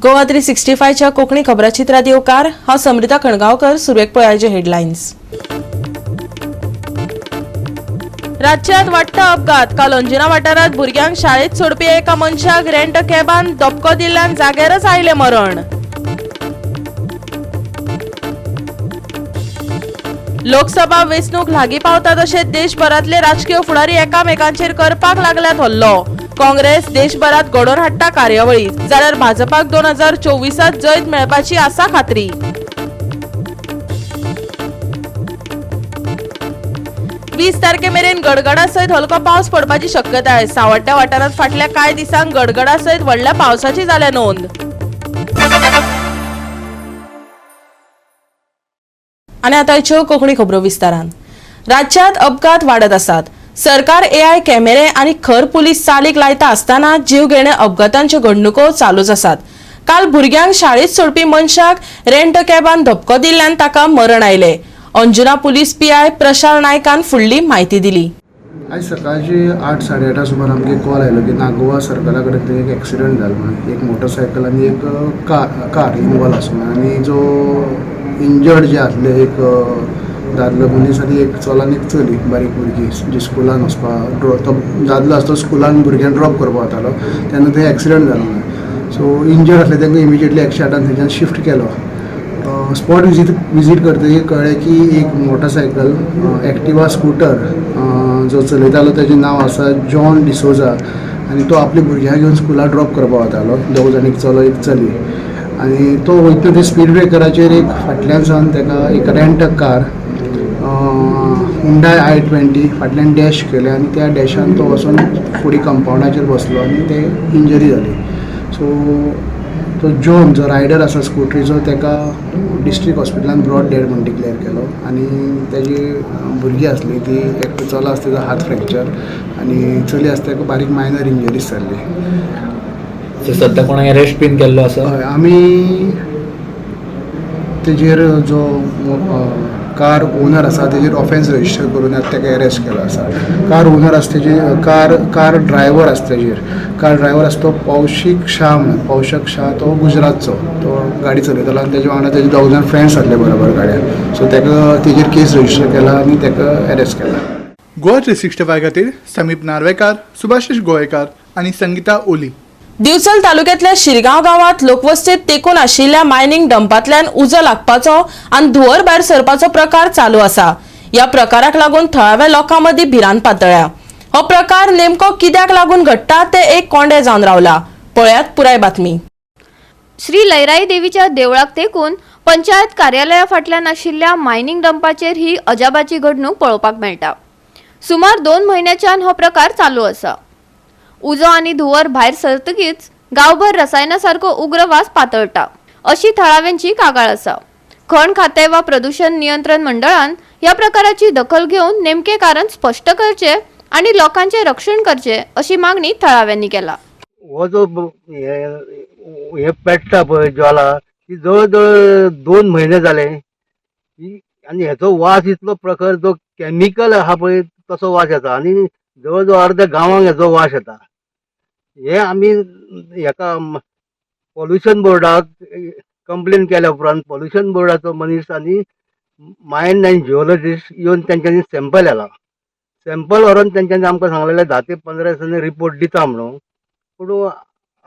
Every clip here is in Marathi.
GOA365 च्या कोकणी खबराचित्रात येवकार हांव समृता खणगांवकर. सुरवेक पळयाचे हेडलायन्स. राज्यात वाडटा अपघात. काल अंजुना वाठारांत भुरग्यांक शाळेत सोडपी एका मनशाक रेंट कॅबान धपको दिल्ल्यान जाग्यारच आयले मरण. लोकसभा वेंचणूक लागीं पावता तशेंच देशभरांतले राजकीय फुडारी एकामेकांचेर करपाक लागल्यात हल्लो. काँग्रेस देशभरात घडोवन हाडटा कार्यावळी, जाल्यार भाजपाक 2024त जैत मेळपाची आसा खात्री. वीस तारखे मेरेन गडगडा सयत हलको पावस पडपाची शक्यताय. सावड्ड्या वाठारांत फाटल्या कांय दिसांक गडगडा सयत व्हडल्या पावसाची जाल्या नोंद. आनी आतांच्यो कोंकणी खबरो विस्तारान. राज्यांत अपघात वाडत आसात. सरकार AI कॅमेरे आनी खर पुलीस चालीक लायता आसतना जीव घेणे अपघातांच्यो घडणुको चालूच आसात. काल भुरग्यांक शाळेत सोडपी मनशाक रेंट कॅबान धपको दिल्ल्यान ताका मरण आयले. अंजुना पुलीस PI प्रशांत नायकान फुडली म्हायती दिली. आज सकाळची 8-8:30 सुमार आमगे कॉल आयलो की नागोवा सर्कला कडेन थंय एक एक्सिडंट जालो म्हणून. एक मोटरसायकल आनी एक कार इनवॉल्व आसा म्हणून. आनी जो इंजर्ड जे आसले एक दादलो मनीस आनी एक चलो आनी एक चली बारीक भुरगी जी स्कुलान वचपाक तो दादलो आसा तो स्कुलान भुरग्यांक ड्रॉप करपाक वतालो तेन्ना थंय एक्सिडंट जालो म्हणून. सो इंजर्ड आसले तांकां इमिजिएटली 108 थंयच्यान शिफ्ट केलो. स्पॉट विजीट करतकीर कळ्ळें की एक मोटरसायकल एक्टिवा स्कूटर जो चलयतालो ताचें नांव आसा जॉन डिसोजा आनी तो आपली भुरग्यांक घेवन स्कुलाक ड्रॉप करपाक वतालो. दोग जाण, एक चलो एक चली. आनी तो वयता ते स्पीड ब्रेकराचेर एक फाटल्यान सावन ताका एक रेंट कार हुंडाय i20 फाटल्यान डॅश केलें आनी त्या डॅशान तो वचून फुडें कंपाउंडाचेर बसलो आनी ते इंजरी जाली. सो तो जॉन जो रायडर आसा स्कूटरीचो ताका डिस्ट्रिक्ट हॉस्पिटलान ब्रॉड डेड म्हणून डिक्लेअर केलो. आनी तेजी भुरगीं आसली ती एकटो चलो आसा तेजो हात फ्रॅक्चर आनी चली आसा ताका बारीक मायनर इंजरीज जाल्ली. सध्या कोणाक अरेस्ट बीन केल्लो आसा? हय, आमी तेजेर जो कार ओनर आसा तेजेर ऑफेन्स रजिस्टर करून ताका अरेस्ट केलो आसा. कार ओनर आसा तेजे कार ड्रायव्हर आसा तेजेर. कार ड्रायव्हर आसा तो पौशीक शाह तो गुजरातचो. तो गाडी चलयतालो आनी तेजे वांगडा तेजे दोग जाण फ्रेंड्स आसले बरोबर गाड्यान. सो ताका तेजेर केस रजिस्टर केला आनी ताका अरेस्ट केला. GOA365 खातीर समीप नार्वेकार, सुभाशीश गोयेकार आनी संगीता ओली. दिवचल तालुक्यातल्या शिरगांव गावात लोकवस्तीत तेकून आशिल्ल्या मायनिंग डंपांतल्यान उजो लागपाचो आनी धुंवर भायर सरपाचो प्रकार चालू आसा. ह्या प्रकाराक लागून थळाव्या लोकां मदीं भिरांत पातळ्ळ्या. हो प्रकार नेमको कित्याक लागून घडटा ते एक कोंडे जावन रावला. पळयात पुराय बातमी. श्री लयराई देवीच्या देवळाक तेकून पंचायत कार्यालया फाटल्यान आशिल्ल्या मायनिंग डंपाचेर ही अजाबाची घडणूक पळोवपाक मेळटा. सुमार 2 म्हयन्याच्यान हो प्रकार चालू आसा. उजो आनी धुंवर भायर सरतकीच गांवभर रसायना सारको उग्र वास पातळटा अशी थळाव्यांची कागाळ आसा. खण खाते वा प्रदूषण नियंत्रण मंडळान ह्या प्रकाराची दखल घेवन नेमके कारण स्पष्ट करचे आणि लोकांचे रक्षण करचे अशी मागणी थळाव्यांनी केला. हो जो हे पेट्टा पळय ज्वाला ती जवळ जवळ 2 म्हयने जाले आनी हेचो वास इतलो प्रखर जो केमिकल आहा पळय तसो वास येता आनी जवळ जवळ अर्ध्या गांवांक हेचो वास येता. हे आमी हेका पॉल्युशन बोर्डाक कंप्लेन केल्या उपरांत पॉल्युशन बोर्डाचो मनीस आनी मायन आनी जिओलॉजिस्ट येवन तेंच्यांनी सॅम्पल येला. सॅम्पल व्हरून तेंच्यांनी आमकां सांगलेलें 10 ते 15 दिसांनी रिपोर्ट दिता म्हणून. पूण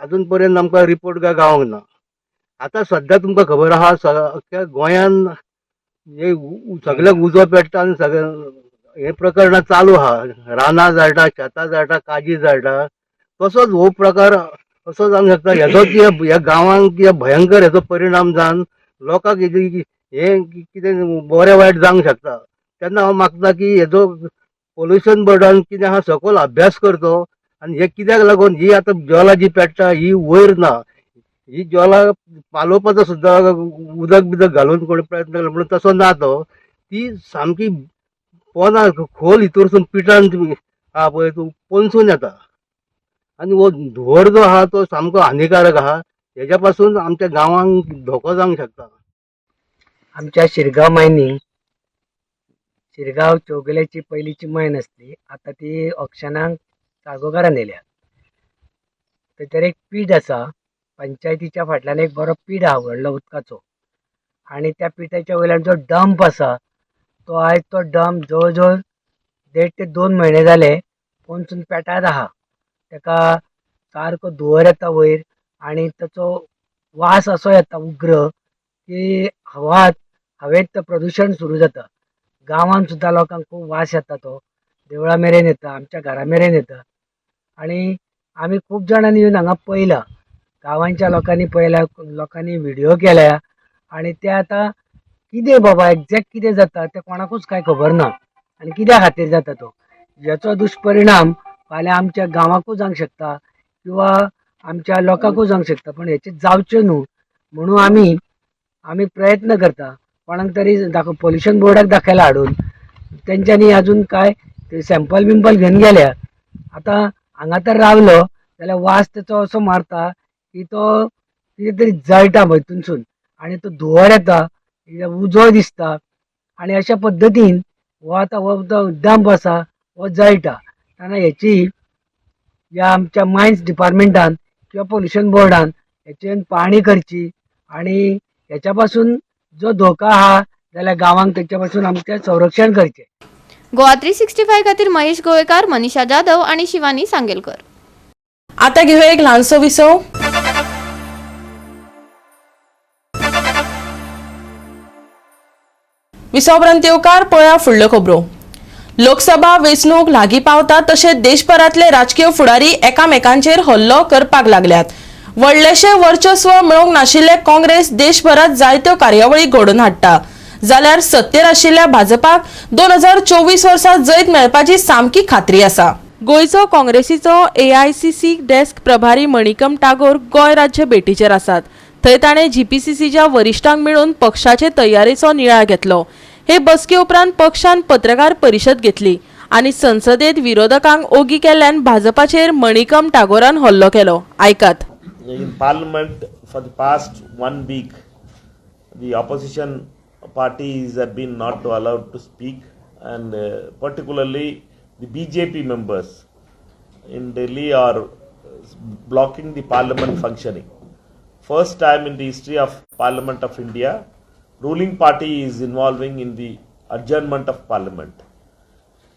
आजून पर्यंत आमकां रिपोर्ट काय गावंक ना. आतां सध्या तुमकां खबर आहा अख्ख्या गोंयान हे सगळ्याक उजो पेट्टा आनी सगळे हे प्रकरणां चालू आहा. रानां जाळटा, शेतां जाळटा, काजी जाळटा. तसोच हो प्रकार असो जावंक शकता. हेजो ह्या गांवांक कितें भयंकर हेजो परिणाम जावन लोकांक हे कितें बरें वायट जावंक शकता. तेन्ना हांव मागता की हेजो पॉल्युशन बोर्डान कितें आहा सखोल अभ्यास करचो आनी हे कित्याक लागून ही आतां ज्वाला जी पेट्टा ही वयर ना. ही ज्वाला पालोवपाचो सुद्दां उदक बिदक घालून कोणी प्रयत्न केलो म्हणून तसो ना तो. ती सामकी पोना खोल हितूरसून पिठान आहा पळय तूं पोंसून येता आनी हो धुंवर जो आहा तो सामको हानिकारक आहा. हेज्या पासून आमच्या गांवांक धोको जावंक शकता. आमच्या शिरगांव मायनींग शिरगांव चौगुल्याची पयलींची मायन आसली. आता ती ऑक्शनाक साळगोगारान येयल्या. तर एक पीट आसा पंचायतीच्या फाटल्यान एक बरो पीठ आहा व्हडलो उदकाचो, आणि त्या पिठाच्या वयल्यान जो डंप आसा तो आयज तो डंप जवळ जवळ 1.5 ते 2 म्हयने जाले पोंदसून पेटात आहा. ताका सारको धुंवर येता वयर, आणि ताचो वास असो येता उग्र की हवेत प्रदूशण सुरू जाता. गांवांत सुद्दां लोकांक खूब वास येता, तो देवळा मेरेन येता, आमच्या घरा मेरेन येता. आणि आमी खूब जाणांनी येवन हांगा पळयलां, गांवांच्या लोकांनी पळयला, लोकांनी व्हिडिओ केल्या, आणि ते आतां कितें बाबा एक्झॅक्ट कितें जाता तें कोणाकूच कांय खबर ना, आनी कित्या खातीर जाता तो. हेचो दुश्परिणाम फाल्यां आमच्या गांवांकूय जावंक शकता किंवा आमच्या लोकांकूय जावंक शकता, पण हेचे जावचें न्हू म्हणून आमी प्रयत्न करता. कोणाक तरी पोल्युशन बोर्डाक दाखयला हाडून, तेंच्यांनी अजून काय सॅम्पल बिंपल घेवन गेल्या. आतां हांगा तर रावलो जाल्यार वास ताचो असो मारता की तो कितें तरी जळटा भितूनसून, आनी तो धुंवर येता, उजो दिसता, आनी अशा पद्दतीन हो डंप आसा हो जळटा. तेन्ना हेची ह्या आमच्या मायन्स डिपार्टमेंटान किंवा पोल्युशन बोर्डान हेचेर पाहणी करची, आणि हेच्या पासून जो धोका आहा जाल्यार गांवांक तेच्या पासून आमचें संरक्षण करचें. गोवा 365 खातीर महेश गोवेकार, मनीषा जाधव आणि शिवानी सांगेलकर. आता घेऊया एक ल्हानसो विसव. विसवपर्यंत येवकार पळया फुडल्यो खबरो. लोकसभा वेंचणूक लागीं पावता तशें देशभरातले राजकीय फुडारी एकामेकांचेर हल्लो करपाक लागल्यात. व्हडलेशें वर्चस्व मेळोवंक नाशिल्ले काँग्रेस देशभरात जायत्यो कार्यावळी घडोवन हाडटा, जाल्यार सत्तेर आशिल्ल्या भाजपाक 2024 वर्सा जैत मेळपाची सामकी खात्री आसा. गोंयचो काँग्रेसीचो AICC डेस्क प्रभारी मणिकम टागोर गोंय राज्य भेटीचेर आसात. थंय ताणें GPCCच्या वरिश्ठांक मेळून पक्षाचे तयारेचो नियाळ घेतलो. हे बसके उपरांत पक्षान पत्रकार परिशद घेतली आनी संसदेत विरोधकांक ओगी केल्ल्यान भाजपाचेर मणिकम टागोरान हल्लो केलो. आयकात. In Parliament for the past 1 week, the opposition parties have been not allowed to speak, and particularly the BJP members in Delhi are blocking the Parliament functioning. First time in the history of Parliament of India, ruling party is involving in the adjournment of Parliament.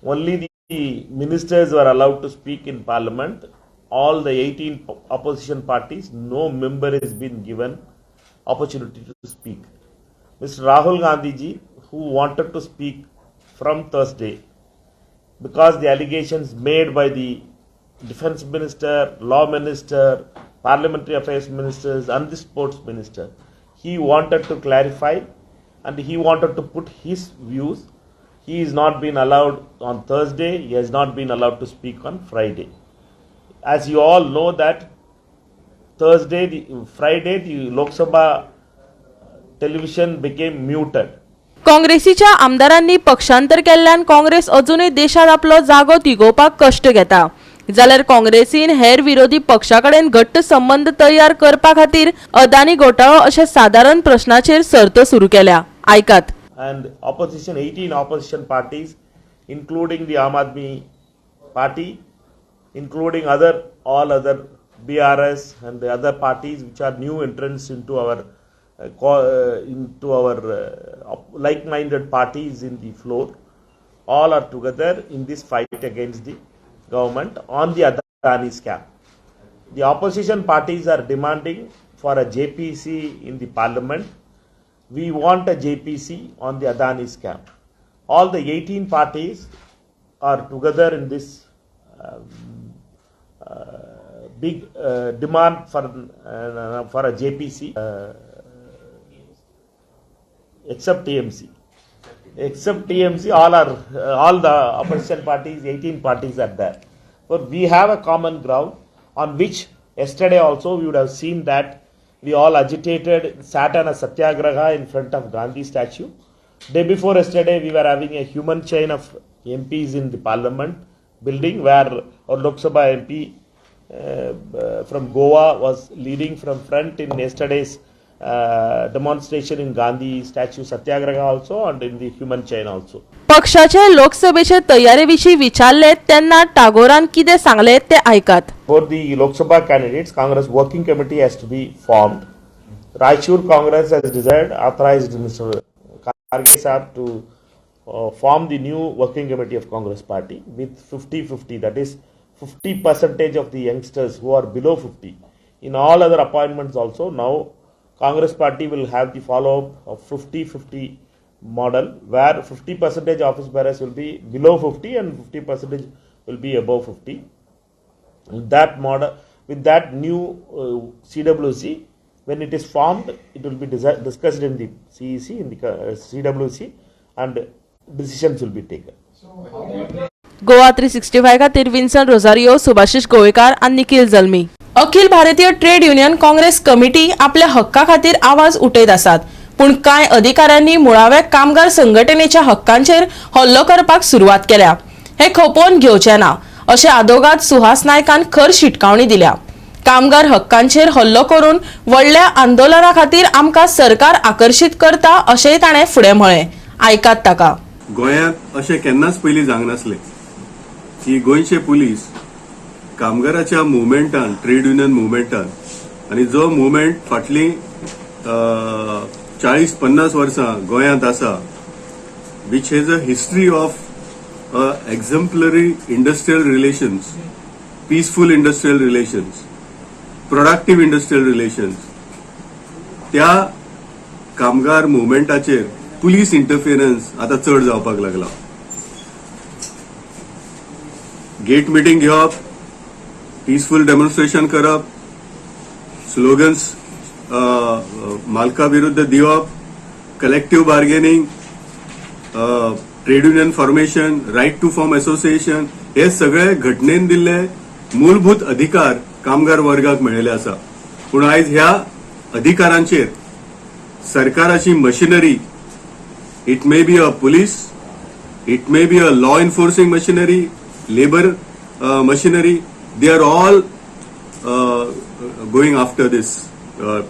Only the ministers were allowed to speak in Parliament. All the 18 opposition parties, no member has been given opportunity to speak. Mr. Rahul Gandhi ji, who wanted to speak from Thursday, because the allegations made by the defense minister, law minister, parliamentary affairs ministers and the sports minister, he wanted to clarify and he wanted to put his views. He is not been allowed on Thursday, he has not been allowed to speak on Friday. As you all know that Friday the Lok Sabha television became muted. काँग्रेसीच्या आमदारांनी पक्षांतर केल्ल्यान काँग्रेस अजूनय देशात आपलो जागो तिगोवपाक कश्ट घेता, जाल्यार काँग्रेसीन हेर विरोधी पक्षाकडेन घट्ट संबंध तयार करपा खातीर अदानी घोटाळो अशा साधारण प्रश्नाचेर सर्त सुरू केल्या. आयकात. And 18 opposition parties, including the Aam Aadmi Party, including all other BRS and the other parties which are new entrants into our like-minded parties in the floor, all are together in this fight against the government on the Adani scam. The opposition parties are demanding for a JPC in the parliament. We want a JPC on the Adani scam. All the 18 parties are together in this big demand for a JPC, except TMC. All the opposition parties, 18 parties are there. But we have a common ground on which yesterday also we would have seen that we all agitated, sat on a satyagraha in front of Gandhi statue. Day before yesterday we were having a human chain of MPs in the parliament building, where our Lok Sabha MP from Goa was leading from front in yesterday's demonstration in Gandhi statue Satyagraha also and in the human chain also. पक्षाचे लोकसभेचे तयारेविषयी विचारले त्यांना टागोरान कितें सांगले ते ऐकात. For the Lok Sabha candidates, Congress working committee has to be formed. Raichur Congress has desired, authorized Mr. Kharge Sahab to form the new working committee of Congress party with 50-50, that is 50% of the youngsters who are below 50. In all other appointments also, now Congress party will have the follow-up of 50-50 model, where 50% office bearers will be below 50 and 50% will be above 50. With that model, with that new CWC, when it is formed, it will be discussed in the CEC, in the CWC, and decisions will be taken. Goa 365 खातीर विन्सन रोजारियो, सुभाशीश गोवेकार आनी निखिल जल्मी. Akhil Bharatiya trade union Congress committee आपल्या हक्का खातीर आवाज उठयत आसात, पूण कांय अधिकाऱ्यांनी मुळाव्या कामगार संघटनेच्या हक्कांचेर हल्लो करपाक सुरवात केल्या. हे खपोवन घेवचे ना अशें आदोगाद सुहास नायकान खर शिटकावणी दिल्या. कामगार हक्कांचेर हल्लो करून व्हडल्या आंदोलना खातीर आमकां सरकार आकर्षित करता अशेंय ताणें फुडें म्हळें. आयकात ताका. गोंयांत अशें केन्नाच पयलीं जावंक नासलें की गोंयचे पुलीस कामगाराच्या मुवमेंटान, ट्रेड युनियन मुवमेंटान, आनी जो मुवमेंट फाटलीं 40-50 वर्सां गोंयांत आसा, which has a history of exemplary industrial relations, peaceful industrial relations, productive industrial relations, त्या कामगार मुवमेंटाचेर पुलीस इंटरफियरन्स आता चड जावपाक लागला. गेट मिटींग घेवप, पीसफूल डेमॉन्स्ट्रेशन करप, स्लोगन्स मालका विरुद्ध दिवप, collective bargaining, trade union formation, right to form association, हे सगळे घटनेन दिल्ले मूलभूत अधिकार कामगार वर्गाक मेळिल्ले आसा. पूण आयज ह्या अधिकारांचेर सरकाराची machinery, it may be a police, it may be a law enforcing machinery, labor machinery, they are all going after this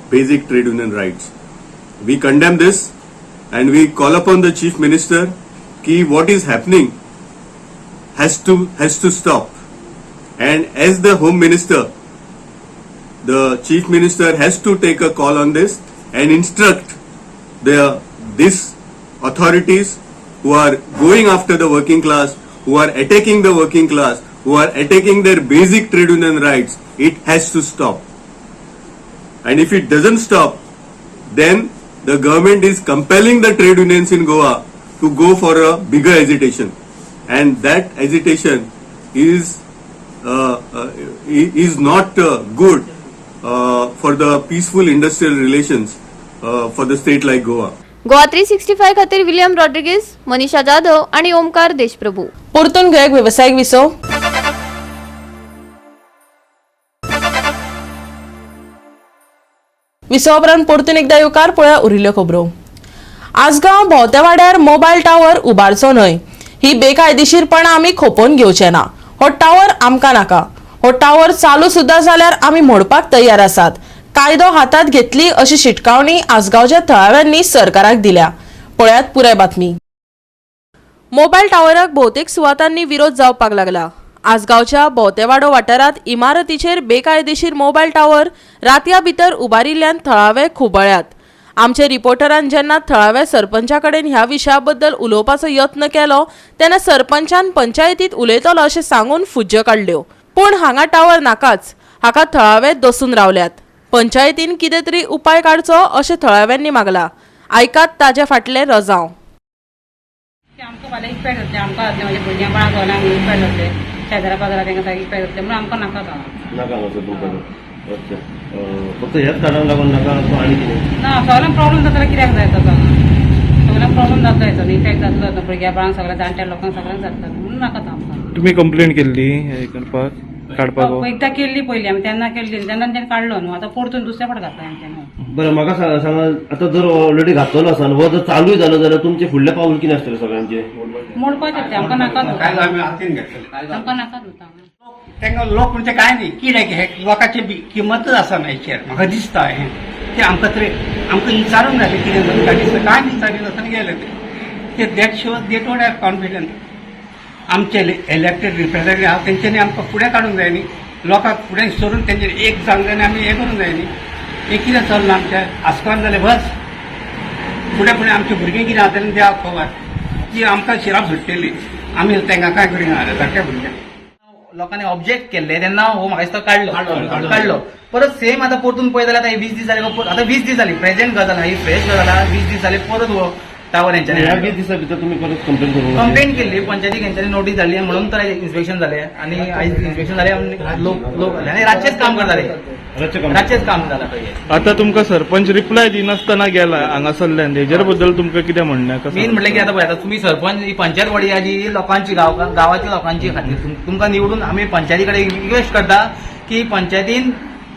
basic trade union rights. We condemn this and we call upon the Chief Minister ki what is happening has to stop. And as the Home Minister, the Chief Minister has to take a call on this and instruct this authorities who are going after the working class, who are attacking the working class, who are attacking their basic trade union rights. It has to stop. And if it doesn't stop, then the government is compelling the trade unions in Goa to go for a bigger agitation. And that agitation is not good for the peaceful industrial relations for the state like Goa. Goa 365 खातीर विलियम रॉड्रिगीज, मनीषा जाधव आणि ओमकार देशप्रभू. परतून घेवक वेवसायीक विसो. विसो उपरांत परतून एकदा येवकार पळया उरिल्ल्यो खबरो. आसगांव भोवत्या वाड्यार मोबायल टावर उबारचो न्हय, ही बेकायदेशीरपणां आमी खोपोवन घेवचे ना. हो टावर आमकां नाका. हो टावर चालू सुद्धा जाल्यार आमी मोडपाक तयार आसात. कायदो हातात घेतली अशी शिटकावणी आसगावच्या थळाव्यांनी सरकाराक दिल्या. पळयात पुराय बातमी. मोबायल टावराक भौतेक सुवातांनी विरोध जावपाक लागला. आसगावच्या भोवतेवाडो वाठारांत इमारतीचेर बेकायदेशीर मोबायल टावर रातया भितर उबारिल्ल्यान थळावे खुबळ्यात. आमच्या रिपोर्टरान जेन्ना थळाव्या सरपंचा कडेन ह्या विशया बद्दल उलोवपाचो यत्न केलो तेन्ना सरपंचान पंचायतींत उलयतलो अशें सांगून फुज्ज्यो काडल्यो. पूण हांगा टावर नाकाच, हाका थळावे दसून रावल्यात. पंचायतीन कितें तरी उपाय काडचो अशें थळाव्यांनी मागला. आयकात ताजे फाटले रजाव. आमकां फाल्यां इफेक्ट जातले, आमकां जातले, म्हणजे भुरग्यां बाळांक लागून इफेक्ट जातले, शेजारा पाजारा तांकां सारकें इफेक्ट जातले, म्हणून आमकां नाका फक्त ह्याच कारणाक लागून नाका आनी कितें ना. सगळ्यांक प्रॉब्लेम जातालो कित्याक जाय ताका, सगळ्यांक प्रॉब्लेम जातलो हेचो, इफेक्ट जातलो भुरग्या बाळांक, सगळ्या जाणट्या लोकांक सगळ्यांक जातलो, म्हणून नाका आमकां. तुम्ही कंप्लेंट केल्ली हे करपाक, काडपाक? एकदां केल्ली पयली आमी, तेन्ना केल्ली, तेन्ना तेणे काडलो न्हू. आतां परतून दुसऱ्या फावट घातला तेन्ना. बरं, म्हाका सांगा, आता जर ऑलरेडी घातलेलो आसा हो जर चालूय जालो जाल्यार तुमचे फुडले पाऊल कितें आसतले सगळ्यांचे? मोडपाचें तें आमकां नाका, आमकां नाका. तांकां लोक म्हणजे काय नाही कित्याक हे लोकांची किंमतच आसा ना हेचेर, म्हाका दिसता. हें ते आमकां विचारून जाय कितें जालें गाडीचं काय विचारीत आसतना गेले ते that shows they don't have confidence. आमचे इलेक्टेड रिप्रेझेंटेटिव्ह आहा तेंच्यांनी आमकां फुडें काडूंक जाय न्ही, लोकांक फुडें सरून तेंच्यांनी एक जावंक जाय आमी हें करूंक जाय न्ही. हें कितें चल्लां आमच्या आस्कोन जालें बस फुडें फुडें आमचे भुरगीं कितें जाता तें देवाक खबर की आमकां शिराप सुट्टेली आमी तांकां काय करिना धाकट्या भुरग्यांक. लोकांनी ऑब्जेक्ट केले तेन्ना हो म्हाका दिसता काडलो परत सेम आता परतून पळय जाल्यार आता 20 दीस जाले आता 20 दीस जाली प्रेझेंट गजाल ही फ्रेश गजाल 20 दीस जाले परत हो टावर यांच्यानी 20 दिसा भितर तुम्ही परत कंप्लेंट केली पंचायतीक यांच्यानी नोटीस धाडली म्हणून तर इन्स्पेक्शन झाले आणि आयज इन्स्पेक्शन झाले लोक आणि रातचेच काम करताले रातचेच काम जालां पळय. आता तुमकां सरपंच रिप्लाय दिनासतना गेला हांगासरल्यान हेजेर बद्दल तुमकां कितें म्हणणें मेन म्हटलें की आता पळय आता तुम्ही सरपंच ही पंचायत बॉडी जी लोकांची गावाच्या लोकांची खातीर तुमकां निवडून आमी पंचायती कडेन रिक्वेस्ट करता की पंचायतीन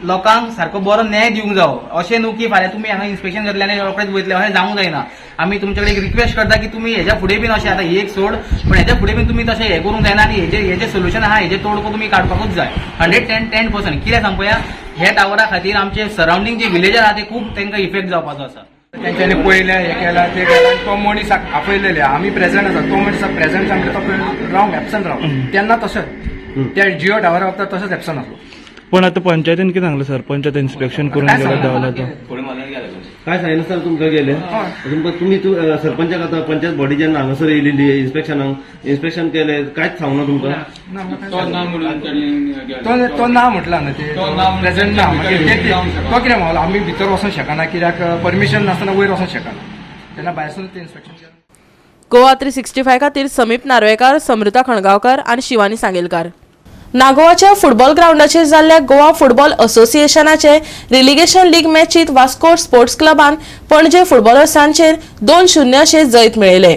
लोकांक सारको बरो न्याय दिवंक जावो. अशें न्हू की फाल्यां तुमी हांगा इन्स्पेक्शन करतले आनी रोखडेच वयतले अशें जावंक जायना. आमी तुमचे कडेन रिक्वेस्ट करता की तुमी हेच्या फुडें बीन अशें आतां एक सोड पण हेच्या फुडें बीन तुमी तशें हें करूंक जायना आनी हेजें सोल्युशन आहा हेजें तोडगो तुमी काडपाकूच जाय 110%. कितें सांग पळया हे टावरा खातीर आमचे सरावंडींग जे विलेजर आहा ते खूब तांकां इफेक्ट जावपाचो आसा. तेंच्यांनी पळयलें हें केलां तें केलां तो मनीस आपयलेले आमी प्रेझेंट आसा तो मनीस प्रेझेंट सांगले तो रावंक एबसंट रावंक तेन्ना तसोच त्या जिओ टावरा वखदार तसोच एबसंट आसलो. पण आता पंचायतीन कितें सांगलें सरपंच आतां इन्स्पेक्शन करून गेलो देवला तो काय सांगितलं सर तुमकां गेले तुम्ही सरपंचाक आता पंचायत बॉडी जेन्ना हांगासर येयलेली इन्स्पेक्शन केले कांयच सांगना तुमकां तो ना म्हटला ना ते प्रेझेंट ना तो कितें म्हणलो आमी भितर वचूंक शकना कित्याक परमिशन नासतना वयर वचूंक शकना तेन्ना भायरसून ते इन्स्पेक्शन केलें. गोवा 365 खातीर समीप नार्वेकार, समृता खणगांवकर आनी शिवानी सांगेलकार. नागोवाच्या फुटबॉल ग्राउंडाचेर जाल्ल्या गोवा फुटबॉल असोसिएशनाचे रिलिगेशन लीग मॅचीत वास्को स्पोर्ट्स क्लबान पणजे फुटबॉलर्सांचेर 2-0 अशें जैत मेळयलें.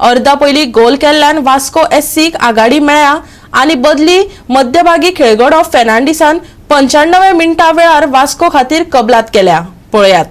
अर्दा पयलीं गोल केल्ल्यान वास्को एससीक आघाडी मेळ्ळ्या आनी बदली मध्यभागी खेळगडो फेर्नांडीसान 95 मिनटां वेळार वास्को खातीर कबलात केल्या. पळयात.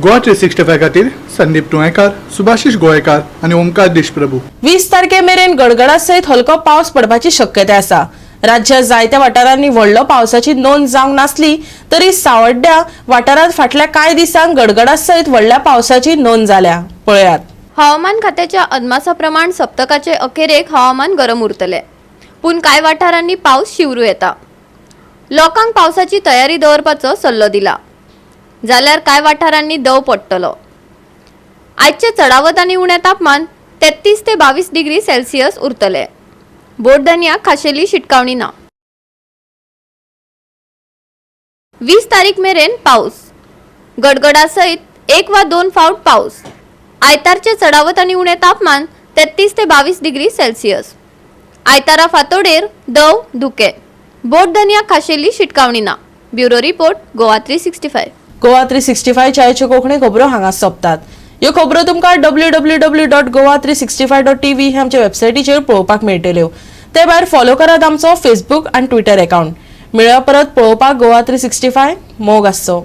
गोवा 365 खातीर संदीप तुळेकार, सुभाशीश गोयेकार आणि ओमकार दिशप्रभू. 20 तारखे मेरेन गडगडा सयत हलको पावस पडपाची शक्यताय आसा. राज्यात जायत्या वाठारांनी व्हडलो पावसाची नोंद जावंक नासली तरी सावड्ड्या वाठारांत फाटल्या कांय दिसांक गडगडा सयत व्हडल्या पावसाची नोंद जाल्या. पळयात. हवामान खात्याच्या अदमासाप्रमाण सप्तकाचे अखेरेक हवामान गरम उरतले, पूण कांय वाठारांनी पावस शिवरू येता. लोकांक पावसाची तयारी दवरपाचो सल्लो दिला, जाल्यार कांय वाठारांनी दव पडटलो. आयचे चडावत आनी उणें तापमान 33 ते 22 डिग्री सेल्सियस उरतले. बोर्डधान्याक खाशेली शिटकावणी ना. 20 तारीख मेरेन पावस. गडगडा सयत 1 वा 2 फावट पावस. आयतारचे चडावत आनी उणें तापमान 33 ते 22 डिग्री सेल्सियस. आयतारा फांतोडेर दव धुके. बोर्डधान्याक खाशेली शिटकावणी ना. Bureau report Goa 365. गोवा 365 च्या कोंकणी खबरो हांगा सोंपतात. ह्यो खबरो तुमकां www.goa365.tv हे आमच्या वेबसायटीचेर पळोवपाक मेळटल्यो. ते भायर फॉलो करात आमचो फेसबूक आनी ट्विटर अकाउंट. मेळया परत पळोवपाक गोवा 365. मोग आसचो.